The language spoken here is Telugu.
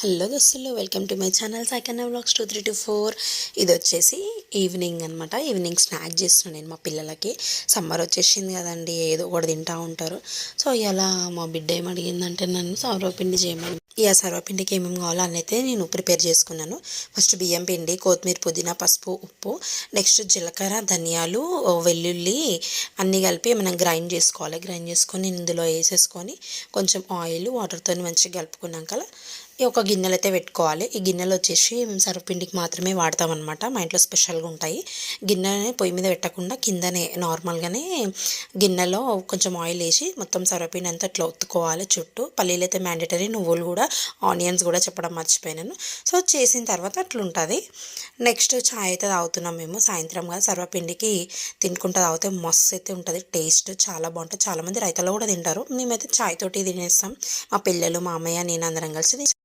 హలో దోస్తులు, welcome to my channel Saikanna vlogs 2324. ఇది వచ్చేసి ఈవినింగ్ అనమాట. ఈవినింగ్ స్నాక్ చేస్తున్నాను నేను మా పిల్లలకి. సమ్మర్ వచ్చేసింది కదండి, ఏదో ఒకటి తింటూ ఉంటారు. సో ఇలా మా బిడ్డ ఏమడిగిందంటే నన్ను సర్వపిండి చేయమని. సర్వపిండికి ఏమేమి కావాలో అని అయితే నేను ప్రిపేర్ చేసుకున్నాను. ఫస్ట్ బియ్యం పిండి, కొత్తిమీర, పుదీనా, పసుపు, ఉప్పు, నెక్స్ట్ జీలకర్ర, ధనియాలు, వెల్లుల్లి అన్నీ కలిపి మనం గ్రైండ్ చేసుకోవాలి. గ్రైండ్ చేసుకొని ఇందులో వేసేసుకొని కొంచెం ఆయిల్ వాటర్తో మంచిగా కలుపుకున్నాక ఒక గిన్నెలు అయితే పెట్టుకోవాలి. ఈ గిన్నెలు వచ్చేసి మేము సర్వపిండికి మాత్రమే వాడతామన్నమాట. మా ఇంట్లో స్పెషల్గా ఉంటాయి. గిన్నెనే పొయ్యి మీద పెట్టకుండా కిందనే నార్మల్గానే గిన్నెలో కొంచెం ఆయిల్ వేసి మొత్తం సర్వపిండి అంతా ఇట్లా ఒత్తుకోవాలి చుట్టూ. పల్లీలు అయితే మ్యాండేటరీ, నువ్వులు కూడా, ఆనియన్స్ కూడా చెప్పడం మర్చిపోయినాను. సో చేసిన తర్వాత అట్లుంటుంది. నెక్స్ట్ చాయ్ అయితే తాగుతున్నాం మేము సాయంత్రంగా. సర్వపిండికి తినుకుంటూ తాగితే మస్తు అయితే ఉంటుంది, టేస్ట్ చాలా బాగుంటుంది. చాలామంది రైతులు కూడా తింటారు. మేమైతే చాయ్ తోటి తినేస్తాం. మా పిల్లలు, మా అమ్మయ్య, నేను అందరం కలిసి